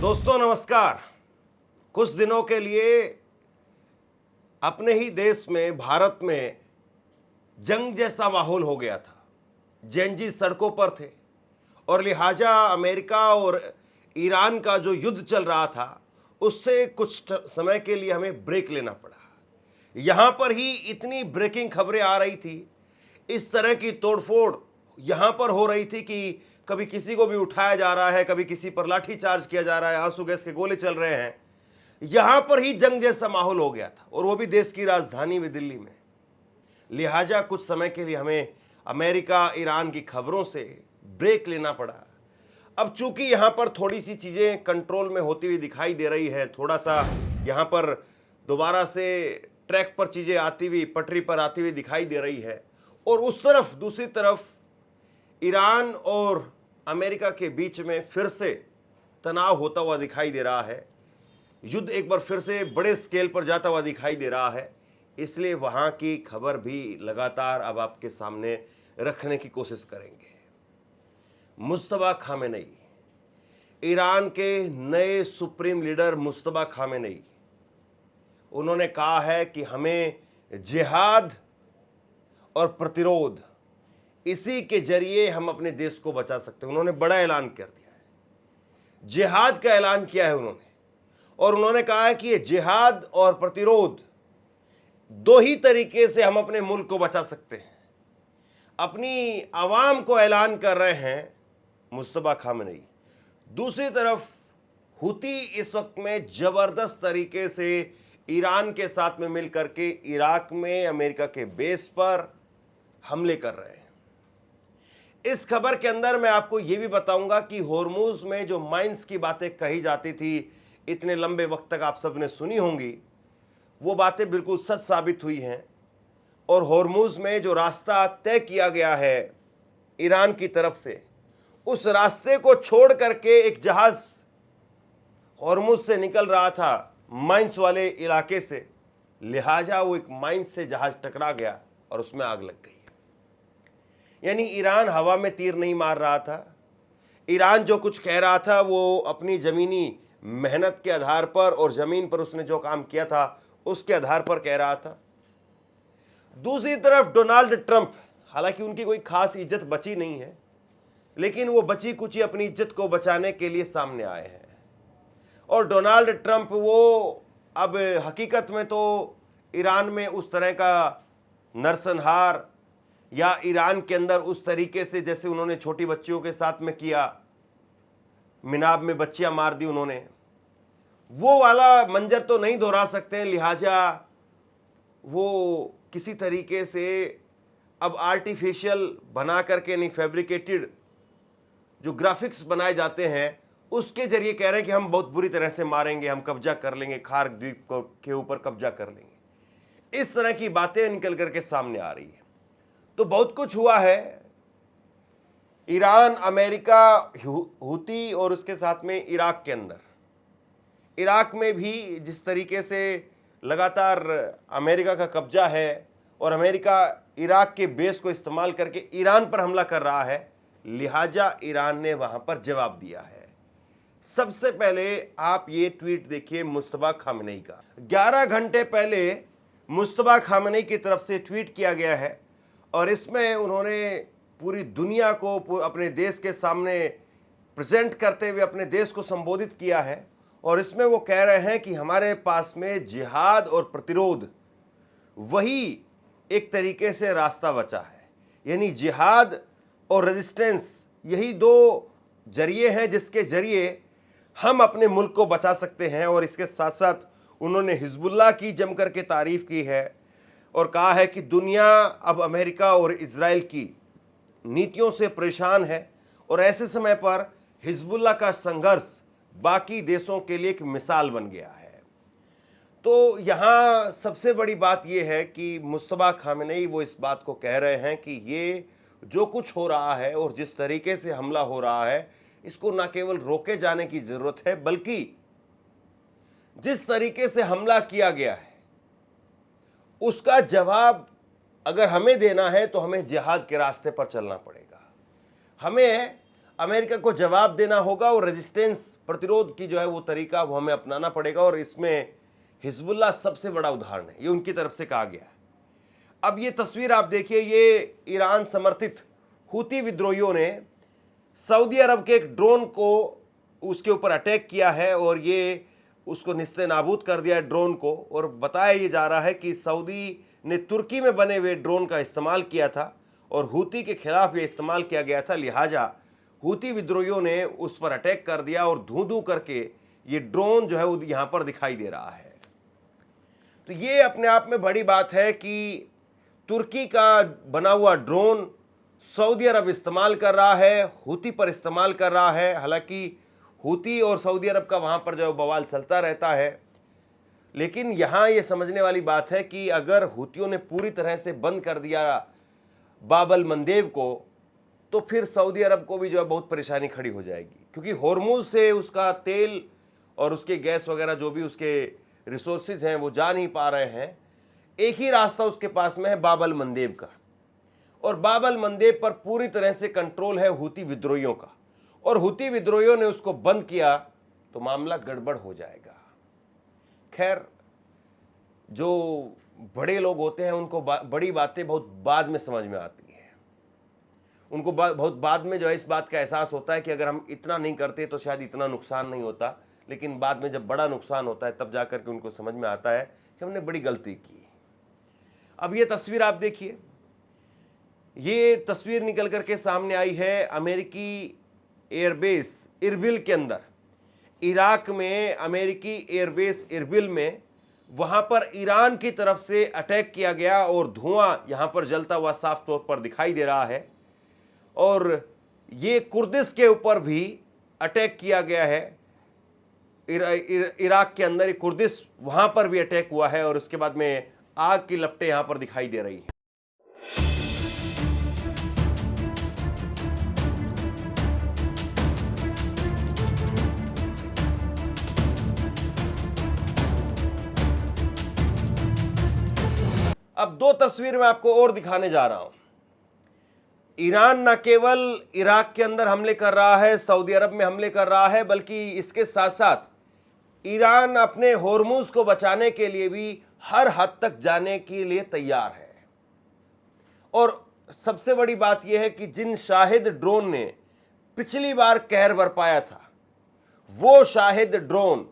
दोस्तों नमस्कार। कुछ दिनों के लिए अपने ही देश में, भारत में जंग जैसा माहौल हो गया था। जेनजी सड़कों पर थे और लिहाजा अमेरिका और ईरान का जो युद्ध चल रहा था उससे कुछ समय के लिए हमें ब्रेक लेना पड़ा। यहाँ पर ही इतनी ब्रेकिंग खबरें आ रही थी, इस तरह की तोड़फोड़ यहाँ पर हो रही थी कि कभी किसी को भी उठाया जा रहा है, कभी किसी पर लाठी चार्ज किया जा रहा है, आंसू गैस के गोले चल रहे हैं। यहाँ पर ही जंग जैसा माहौल हो गया था और वो भी देश की राजधानी में दिल्ली में। लिहाजा कुछ समय के लिए हमें अमेरिका ईरान की खबरों से ब्रेक लेना पड़ा। अब चूंकि यहाँ पर थोड़ी सी चीज़ें कंट्रोल में होती हुई दिखाई दे रही है, थोड़ा सा यहाँ पर दोबारा से ट्रैक पर चीज़ें आती हुई, पटरी पर आती हुई दिखाई दे रही है, और उस तरफ दूसरी तरफ ईरान और अमेरिका के बीच में फिर से तनाव होता हुआ दिखाई दे रहा है। युद्ध एक बार फिर से बड़े स्केल पर जाता हुआ दिखाई दे रहा है। इसलिए वहाँ की खबर भी लगातार अब आपके सामने रखने की कोशिश करेंगे। मुस्तफा खामेनेई, ईरान के नए सुप्रीम लीडर मुस्तफा खामेनेई, उन्होंने कहा है कि हमें जिहाद और प्रतिरोध, इसी के जरिए हम अपने देश को बचा सकते हैं। उन्होंने बड़ा ऐलान कर दिया है, जिहाद का ऐलान किया है उन्होंने, और उन्होंने कहा है कि ये जिहाद और प्रतिरोध दो ही तरीके से हम अपने मुल्क को बचा सकते हैं। अपनी आवाम को ऐलान कर रहे हैं मुस्तफा खामेनेई। दूसरी तरफ हुती इस वक्त में जबरदस्त तरीके से ईरान के साथ में मिलकर के इराक में अमेरिका के बेस पर हमले कर रहे हैं। इस खबर के अंदर मैं आपको यह भी बताऊंगा कि होर्मुज में जो माइंस की बातें कही जाती थी, इतने लंबे वक्त तक आप सबने सुनी होंगी, वो बातें बिल्कुल सच साबित हुई हैं। और होर्मुज में जो रास्ता तय किया गया है ईरान की तरफ से, उस रास्ते को छोड़ करके एक जहाज होर्मुज से निकल रहा था माइंस वाले इलाके से। लिहाजा वो एक माइंस से जहाज टकरा गया और उसमें आग लग गई। यानी ईरान हवा में तीर नहीं मार रहा था। ईरान जो कुछ कह रहा था वो अपनी ज़मीनी मेहनत के आधार पर और ज़मीन पर उसने जो काम किया था उसके आधार पर कह रहा था। दूसरी तरफ डोनाल्ड ट्रंप, हालांकि उनकी कोई खास इज्जत बची नहीं है, लेकिन वो बची कुची अपनी इज्जत को बचाने के लिए सामने आए हैं। और डोनाल्ड ट्रंप वो अब हकीकत में तो ईरान में उस तरह का नरसंहार या ईरान के अंदर उस तरीके से जैसे उन्होंने छोटी बच्चियों के साथ में किया, मिनाब में बच्चियां मार दी उन्होंने, वो वाला मंजर तो नहीं दोहरा सकते। लिहाजा वो किसी तरीके से अब आर्टिफिशियल बना करके, नहीं, फैब्रिकेटेड जो ग्राफिक्स बनाए जाते हैं उसके जरिए कह रहे हैं कि हम बहुत बुरी तरह से मारेंगे, हम कब्जा कर लेंगे, खार द्वीप के ऊपर कब्जा कर लेंगे। इस तरह की बातें निकल करके सामने आ रही है। तो बहुत कुछ हुआ है। ईरान, अमेरिका, हुती और उसके साथ में इराक के अंदर, इराक में भी जिस तरीके से लगातार अमेरिका का कब्जा है और अमेरिका इराक के बेस को इस्तेमाल करके ईरान पर हमला कर रहा है, लिहाजा ईरान ने वहां पर जवाब दिया है। सबसे पहले आप ये ट्वीट देखिए मुस्तफा खामेनेई का। 11 घंटे पहले मुस्तफा खामेनेई की तरफ से ट्वीट किया गया है और इसमें उन्होंने पूरी दुनिया को अपने देश के सामने प्रेजेंट करते हुए अपने देश को संबोधित किया है। और इसमें वो कह रहे हैं कि हमारे पास में जिहाद और प्रतिरोध, वही एक तरीके से रास्ता बचा है। यानी जिहाद और रेजिस्टेंस, यही दो जरिए हैं जिसके जरिए हम अपने मुल्क को बचा सकते हैं। और इसके साथ साथ उन्होंने हिजबुल्लाह की जमकर के तारीफ की है और कहा है कि दुनिया अब अमेरिका और इजराइल की नीतियों से परेशान है और ऐसे समय पर हिजबुल्लाह का संघर्ष बाकी देशों के लिए एक मिसाल बन गया है। तो यहाँ सबसे बड़ी बात यह है कि मुस्तफा खामेनेई वो इस बात को कह रहे हैं कि ये जो कुछ हो रहा है और जिस तरीके से हमला हो रहा है, इसको न केवल रोके जाने की ज़रूरत है, बल्कि जिस तरीके से हमला किया गया है उसका जवाब अगर हमें देना है तो हमें जिहाद के रास्ते पर चलना पड़ेगा। हमें अमेरिका को जवाब देना होगा और रेजिस्टेंस प्रतिरोध की जो है वो तरीका वो हमें अपनाना पड़ेगा, और इसमें हिजबुल्लाह सबसे बड़ा उदाहरण है, ये उनकी तरफ से कहा गया है। अब ये तस्वीर आप देखिए, ये ईरान समर्थित हूती विद्रोहियों ने सऊदी अरब के एक ड्रोन को उसके ऊपर अटैक किया है और ये उसको निस्ते नाबूद कर दिया है ड्रोन को, और बताया ये जा रहा है कि सऊदी ने तुर्की में बने हुए ड्रोन का इस्तेमाल किया था और हूती के खिलाफ ये इस्तेमाल किया गया था, लिहाजा हूती विद्रोहियों ने उस पर अटैक कर दिया और धू धू करके ये ड्रोन जो है वो यहाँ पर दिखाई दे रहा है। तो ये अपने आप में बड़ी बात है कि तुर्की का बना हुआ ड्रोन सऊदी अरब इस्तेमाल कर रहा है, हूती पर इस्तेमाल कर रहा है। हालांकि हूती और सऊदी अरब का वहाँ पर जो बवाल चलता रहता है, लेकिन यहाँ ये समझने वाली बात है कि अगर हूतियों ने पूरी तरह से बंद कर दिया बाबल मंदेब को, तो फिर सऊदी अरब को भी जो है बहुत परेशानी खड़ी हो जाएगी, क्योंकि होर्मुज से उसका तेल और उसके गैस वगैरह जो भी उसके रिसोर्सेज हैं वो जा नहीं पा रहे हैं। एक ही रास्ता उसके पास में है बाबल मंदेब का, और बाबल मंदेब पर पूरी तरह से कंट्रोल है हूती विद्रोहियों का, और हूती विद्रोहियों ने उसको बंद किया तो मामला गड़बड़ हो जाएगा। खैर, जो बड़े लोग होते हैं उनको बड़ी बातें बहुत बाद में समझ में आती है, उनको बहुत बाद में जो है इस बात का एहसास होता है कि अगर हम इतना नहीं करते तो शायद इतना नुकसान नहीं होता, लेकिन बाद में जब बड़ा नुकसान होता है तब जाकर के उनको समझ में आता है कि हमने बड़ी गलती की। अब ये तस्वीर आप देखिए, ये तस्वीर निकल करके सामने आई है अमेरिकी एयरबेस इरबिल के अंदर, इराक में अमेरिकी एयरबेस इरबिल में, वहां पर ईरान की तरफ से अटैक किया गया और धुआं यहां पर जलता हुआ साफ तौर पर दिखाई दे रहा है। और ये कुर्दिश के ऊपर भी अटैक किया गया है, इराक के अंदर कुर्दिश, वहां पर भी अटैक हुआ है और उसके बाद में आग की लपटें यहां पर दिखाई दे रही हैं। अब दो तस्वीर मैं आपको और दिखाने जा रहा हूं। ईरान न केवल इराक के अंदर हमले कर रहा है, सऊदी अरब में हमले कर रहा है, बल्कि इसके साथ साथ ईरान अपने होर्मुज को बचाने के लिए भी हर हद तक जाने के लिए तैयार है। और सबसे बड़ी बात यह है कि जिन शाहिद ड्रोन ने पिछली बार कहर बरपाया था, वो शाहिद ड्रोन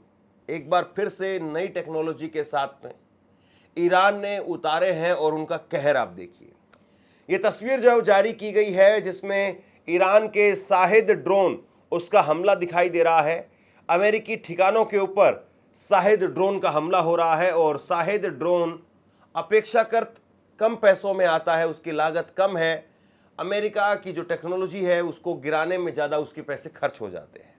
एक बार फिर से नई टेक्नोलॉजी के साथ में ईरान ने उतारे हैं और उनका कहर आप देखिए। ये तस्वीर जो जारी की गई है जिसमें ईरान के शाहिद ड्रोन उसका हमला दिखाई दे रहा है। अमेरिकी ठिकानों के ऊपर शाहिद ड्रोन का हमला हो रहा है और शाहिद ड्रोन अपेक्षाकृत कम पैसों में आता है, उसकी लागत कम है। अमेरिका की जो टेक्नोलॉजी है उसको गिराने में ज़्यादा उसके पैसे खर्च हो जाते हैं।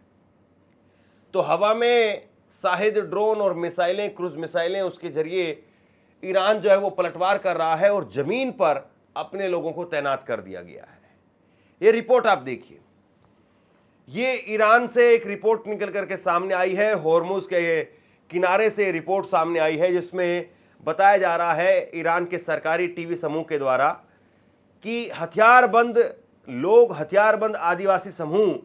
तो हवा में शाहिद ड्रोन और मिसाइलें, क्रूज मिसाइलें, उसके जरिए ईरान जो है वो पलटवार कर रहा है और ज़मीन पर अपने लोगों को तैनात कर दिया गया है। ये रिपोर्ट आप देखिए, ये ईरान से एक रिपोर्ट निकल करके सामने आई है, होर्मुज के किनारे से रिपोर्ट सामने आई है जिसमें बताया जा रहा है ईरान के सरकारी टीवी समूह के द्वारा कि हथियारबंद लोग, हथियारबंद आदिवासी समूह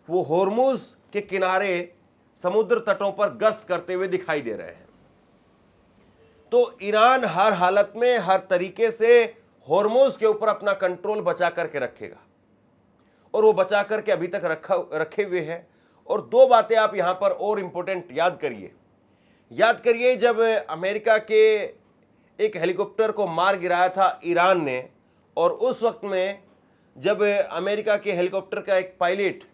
वो होर्मुज के किनारे समुद्र तटों पर गश्त करते हुए दिखाई दे रहे हैं। तो ईरान हर हालत में, हर तरीके से होर्मुज के ऊपर अपना कंट्रोल बचा करके रखेगा और वो बचा करके अभी तक रखे हुए है। और दो बातें आप यहां पर और इंपॉर्टेंट याद करिए, जब अमेरिका के एक हेलीकॉप्टर को मार गिराया था ईरान ने, और उस वक्त में जब अमेरिका के हेलीकॉप्टर का एक पायलट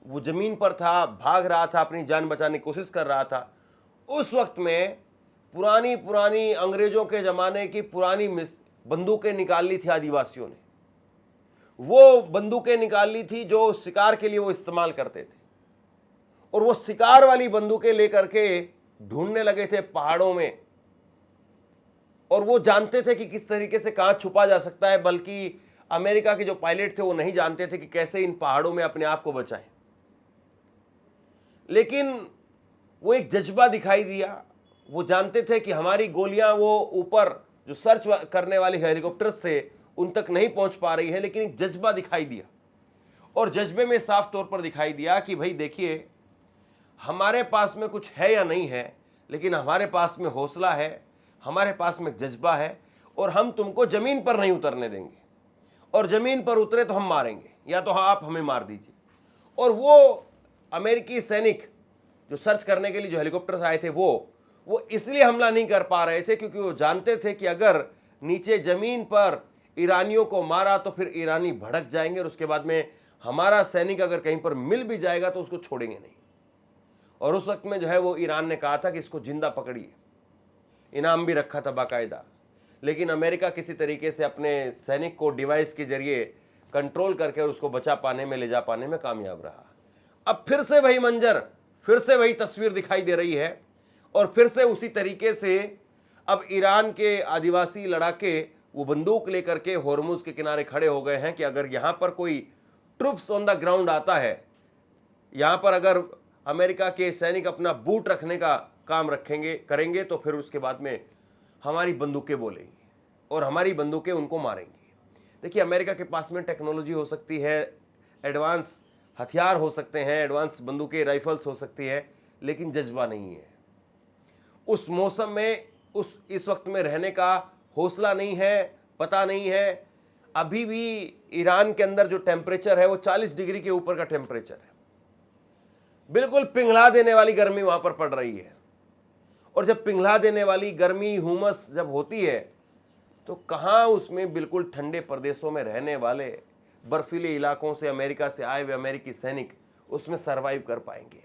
वो ज़मीन पर था, भाग रहा था, अपनी जान बचाने की कोशिश कर रहा था, उस वक्त में पुरानी अंग्रेज़ों के ज़माने की पुरानी बंदूकें निकाल ली थी आदिवासियों ने। वो बंदूकें निकाल ली थी जो शिकार के लिए वो इस्तेमाल करते थे, और वो शिकार वाली बंदूकें लेकर के ढूंढने लगे थे पहाड़ों में, और वो जानते थे कि किस तरीके से कहां छुपा जा सकता है, बल्कि अमेरिका के जो पायलट थे वो नहीं जानते थे कि कैसे इन पहाड़ों में अपने आप को बचाएं। लेकिन वो एक जज्बा दिखाई दिया वो जानते थे कि हमारी गोलियां वो ऊपर जो सर्च करने वाले हेलीकॉप्टर्स थे उन तक नहीं पहुंच पा रही है, लेकिन एक जज्बा दिखाई दिया और जज्बे में साफ तौर पर दिखाई दिया कि भाई देखिए, हमारे पास में कुछ है या नहीं है, लेकिन हमारे पास में हौसला है, हमारे पास में जज्बा है और हम तुमको जमीन पर नहीं उतरने देंगे, और जमीन पर उतरे तो हम मारेंगे, या तो आप हमें मार दीजिए। और वो अमेरिकी सैनिक जो सर्च करने के लिए जो हेलीकॉप्टर्स आए थे वो इसलिए हमला नहीं कर पा रहे थे क्योंकि वो जानते थे कि अगर नीचे जमीन पर ईरानियों को मारा तो फिर ईरानी भड़क जाएंगे और उसके बाद में हमारा सैनिक अगर कहीं पर मिल भी जाएगा तो उसको छोड़ेंगे नहीं। और उस वक्त में जो है वो ईरान ने कहा था कि इसको जिंदा पकड़िए, इनाम भी रखा था बाकायदा। लेकिन अमेरिका किसी तरीके से अपने सैनिक को डिवाइस के जरिए कंट्रोल करके और उसको बचा पाने में, ले जा पाने में कामयाब रहा। अब फिर से वही मंजर, फिर से वही तस्वीर दिखाई दे रही है और फिर से उसी तरीके से अब ईरान के आदिवासी लड़ाके वो बंदूक लेकर के होर्मुज के किनारे खड़े हो गए हैं कि अगर यहाँ पर कोई ट्रुप्स ऑन द ग्राउंड आता है, यहाँ पर अगर अमेरिका के सैनिक अपना बूट रखने का काम करेंगे तो फिर उसके बाद में हमारी बंदूकें बोलेंगी और हमारी बंदूकें उनको मारेंगी। देखिए, अमेरिका के पास में टेक्नोलॉजी हो सकती है, एडवांस हथियार हो सकते हैं, एडवांस बंदूकें, राइफल्स हो सकती है, लेकिन जज्बा नहीं है। उस मौसम में इस वक्त में रहने का हौसला नहीं है, पता नहीं है। अभी भी ईरान के अंदर जो टेम्परेचर है वो 40 डिग्री के ऊपर का टेम्परेचर है, बिल्कुल पिघला देने वाली गर्मी वहां पर पड़ रही है। और जब पिघला देने वाली गर्मी, हुमस जब होती है तो कहाँ उसमें बिल्कुल ठंडे प्रदेशों में रहने वाले बर्फीले इलाकों से अमेरिका से आए हुए अमेरिकी सैनिक उसमें सरवाइव कर पाएंगे।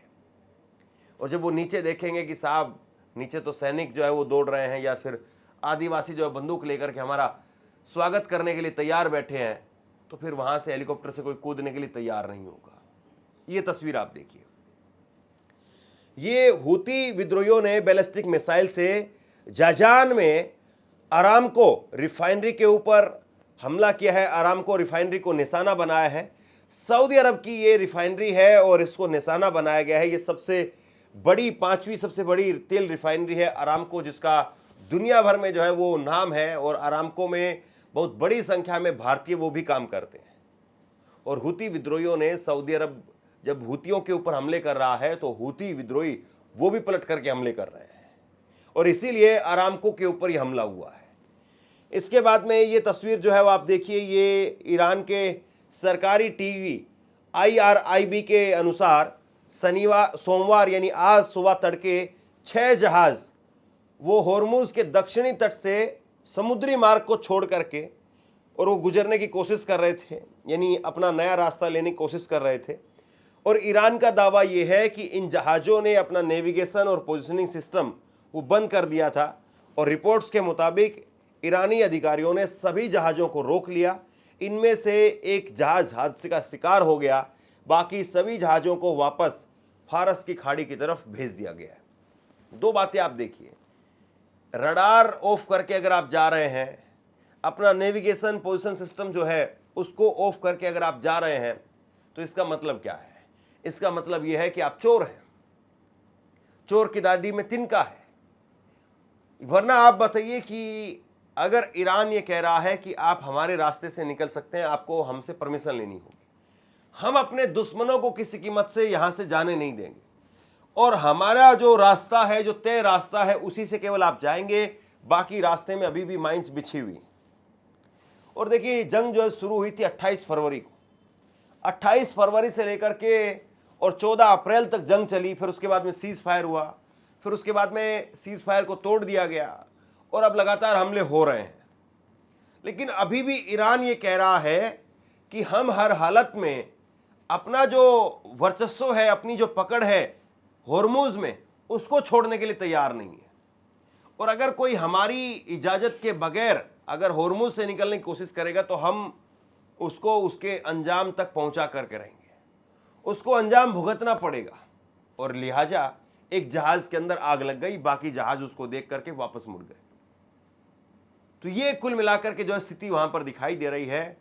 और जब वो नीचे देखेंगे कि साहब नीचे तो सैनिक जो है वो दौड़ रहे हैं, या फिर आदिवासी जो है बंदूक लेकर के हमारा स्वागत करने के लिए तैयार बैठे हैं, तो फिर वहां से हेलीकॉप्टर से कोई कूदने के लिए तैयार नहीं होगा। ये तस्वीर आप देखिए। ये हूती विद्रोहियों ने बैलिस्टिक मिसाइल से जाजान में अरामको रिफाइनरी के ऊपर हमला किया है। अरामको रिफाइनरी को निशाना बनाया है। सऊदी अरब की ये रिफाइनरी है और इसको निशाना बनाया गया है। ये सबसे बड़ी, 5वीं सबसे बड़ी तेल रिफाइनरी है अरामको, जिसका दुनिया भर में जो है वो नाम है। और अरामको में बहुत बड़ी संख्या में भारतीय वो भी काम करते हैं। और हूती विद्रोहियों ने, सऊदी अरब जब हूतियों के ऊपर हमले कर रहा है तो हूती विद्रोही वो भी पलट करके हमले कर रहे हैं, और इसीलिए अरामको के ऊपर ये हमला हुआ है। इसके बाद में ये तस्वीर जो है वो आप देखिए। ये ईरान के सरकारी टीवी IRIB के अनुसार सोमवार यानी आज सुबह तड़के 6 जहाज वो होर्मुज के दक्षिणी तट से समुद्री मार्ग को छोड़ करके और वो गुजरने की कोशिश कर रहे थे, यानी अपना नया रास्ता लेने की कोशिश कर रहे थे। और ईरान का दावा ये है कि इन जहाज़ों ने अपना नेविगेशन और पोजीशनिंग सिस्टम वो बंद कर दिया था। और रिपोर्ट्स के मुताबिक ईरानी अधिकारियों ने सभी जहाज़ों को रोक लिया। इनमें से एक जहाज़ हादसे का शिकार हो गया, बाकी सभी जहाज़ों को वापस फारस की खाड़ी की तरफ भेज दिया गया है। 2 बातें आप देखिए। रडार ऑफ करके अगर आप जा रहे हैं, अपना नेविगेशन पोजीशन सिस्टम जो है उसको ऑफ करके अगर आप जा रहे हैं, तो इसका मतलब क्या है? इसका मतलब यह है कि आप चोर हैं, चोर की दाढ़ी में तिनका है। वरना आप बताइए कि अगर ईरान ये कह रहा है कि आप हमारे रास्ते से निकल सकते हैं, आपको हमसे परमिशन लेनी होगी, हम अपने दुश्मनों को किसी कीमत से यहां से जाने नहीं देंगे, और हमारा जो रास्ता है, जो तय रास्ता है, उसी से केवल आप जाएंगे, बाकी रास्ते में अभी भी माइंस बिछी हुई। और देखिए, जंग जो है शुरू हुई थी 28 फरवरी को। 28 फरवरी से लेकर के और 14 अप्रैल तक जंग चली। फिर उसके बाद में सीज फायर हुआ, फिर उसके बाद में सीज फायर को तोड़ दिया गया और अब लगातार हमले हो रहे हैं। लेकिन अभी भी ईरान ये कह रहा है कि हम हर हालत में अपना जो वर्चस्व है, अपनी जो पकड़ है होर्मुज में, उसको छोड़ने के लिए तैयार नहीं है। और अगर कोई हमारी इजाज़त के बगैर अगर होर्मुज से निकलने की कोशिश करेगा तो हम उसको उसके अंजाम तक पहुंचा करके रहेंगे, उसको अंजाम भुगतना पड़ेगा। और लिहाजा एक जहाज के अंदर आग लग गई, बाकी जहाज उसको देख करके वापस मुड़ गए। तो ये कुल मिलाकर के जो स्थिति वहां पर दिखाई दे रही है।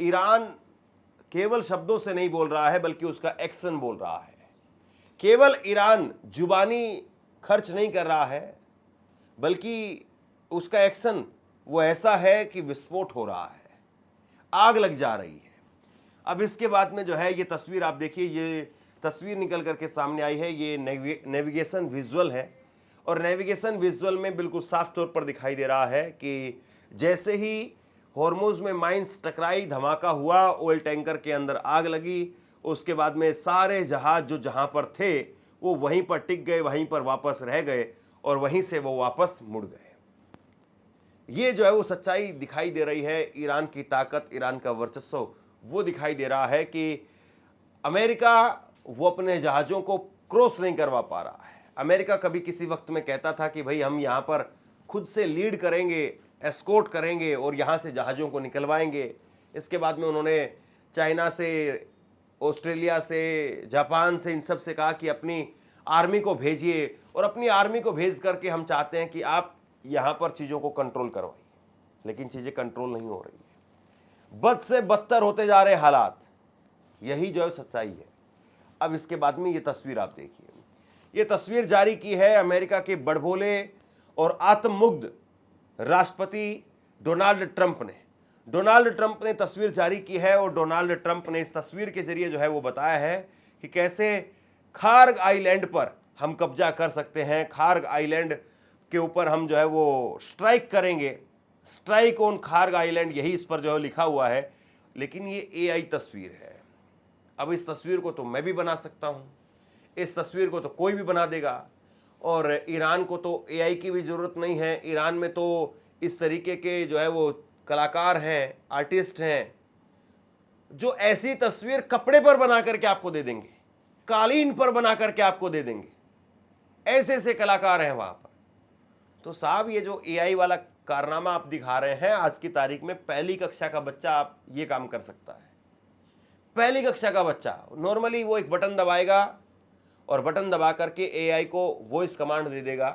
ईरान केवल शब्दों से नहीं बोल रहा है, बल्कि उसका एक्शन बोल रहा है। केवल ईरान जुबानी खर्च नहीं कर रहा है, बल्कि उसका एक्शन वो ऐसा है कि विस्फोट हो रहा है, आग लग जा रही है। अब इसके बाद में जो है ये तस्वीर आप देखिए, ये तस्वीर निकल करके सामने आई है, ये नेविगेशन विजुअल है और नेविगेशन विजुअल में बिल्कुल साफ तौर पर दिखाई दे रहा है कि जैसे ही हॉर्मुज़ में माइंस टकराई, धमाका हुआ, ऑयल टैंकर के अंदर आग लगी, उसके बाद में सारे जहाज जो जहां पर थे वो वहीं पर टिक गए, वहीं पर वापस रह गए और वहीं से वो वापस मुड़ गए। ये जो है वो सच्चाई दिखाई दे रही है, ईरान की ताकत, ईरान का वर्चस्व वो दिखाई दे रहा है कि अमेरिका वो अपने जहाज़ों को क्रॉस नहीं करवा पा रहा है। अमेरिका कभी किसी वक्त में कहता था कि भाई हम यहाँ पर खुद से लीड करेंगे, एस्कॉर्ट करेंगे और यहाँ से जहाज़ों को निकलवाएंगे। इसके बाद में उन्होंने चाइना से, ऑस्ट्रेलिया से, जापान से, इन सब से कहा कि अपनी आर्मी को भेजिए और अपनी आर्मी को भेज करके हम चाहते हैं कि आप यहाँ पर चीज़ों को कंट्रोल करवाइए। लेकिन चीज़ें कंट्रोल नहीं हो रही है, बद से बदतर होते जा रहे हालात। यही जो है सच्चाई है। अब इसके बाद में ये तस्वीर आप देखिए, ये तस्वीर जारी की है अमेरिका के बड़भोले और आत्ममुग्ध राष्ट्रपति डोनाल्ड ट्रंप ने। डोनाल्ड ट्रंप ने तस्वीर जारी की है और डोनाल्ड ट्रंप ने इस तस्वीर के जरिए जो है वो बताया है कि कैसे खार्ग आइलैंड पर हम कब्जा कर सकते हैं, खार्ग आइलैंड के ऊपर हम जो है वो स्ट्राइक करेंगे, स्ट्राइक ऑन खार्ग आइलैंड, यही इस पर जो है लिखा हुआ है। लेकिन ये एआई तस्वीर है। अब इस तस्वीर को तो मैं भी बना सकता हूँ, इस तस्वीर को तो कोई भी बना देगा और ईरान को तो एआई की भी ज़रूरत नहीं है। ईरान में तो इस तरीके के जो है वो कलाकार हैं, आर्टिस्ट हैं, जो ऐसी तस्वीर कपड़े पर बना करके आपको दे देंगे, कालीन पर बना करके आपको दे देंगे। ऐसे ऐसे कलाकार हैं वहाँ पर। तो साहब ये जो एआई वाला कारनामा आप दिखा रहे हैं, आज की तारीख में पहली कक्षा का बच्चा आप ये काम कर सकता है। पहली कक्षा का बच्चा नॉर्मली वो एक बटन दबाएगा और बटन दबा करके एआई को वॉइस कमांड दे देगा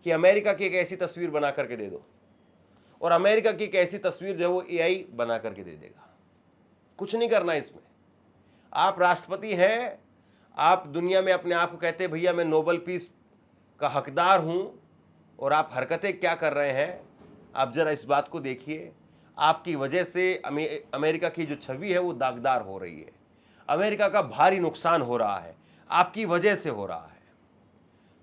कि अमेरिका की एक ऐसी तस्वीर बना करके दे दो, और अमेरिका की एक ऐसी तस्वीर जो है वो एआई बना करके दे देगा। कुछ नहीं करना इसमें। आप राष्ट्रपति हैं, आप दुनिया में अपने आप को कहते हैं भैया मैं नोबेल पीस का हकदार हूं, और आप हरकतें क्या कर रहे हैं। आप जरा इस बात को देखिए, आपकी वजह से अमेरिका की जो छवि है वो दागदार हो रही है, अमेरिका का भारी नुकसान हो रहा है, आपकी वजह से हो रहा है।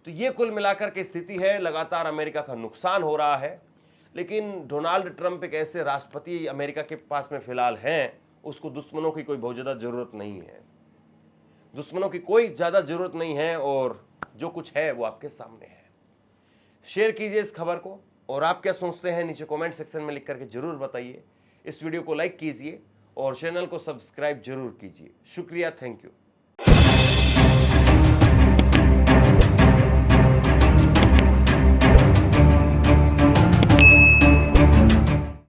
तो ये कुल मिलाकर के स्थिति है, लगातार अमेरिका का नुकसान हो रहा है। लेकिन डोनाल्ड ट्रंप एक ऐसे राष्ट्रपति अमेरिका के पास में फिलहाल हैं, उसको दुश्मनों की कोई बहुत ज़्यादा ज़रूरत नहीं है, दुश्मनों की कोई ज़्यादा ज़रूरत नहीं है, और जो कुछ है वो आपके सामने है। शेयर कीजिए इस खबर को, और आप क्या सोचते हैं नीचे कमेंट सेक्शन में लिख करके जरूर बताइए। इस वीडियो को लाइक कीजिए और चैनल को सब्सक्राइब जरूर कीजिए। शुक्रिया, थैंक यू।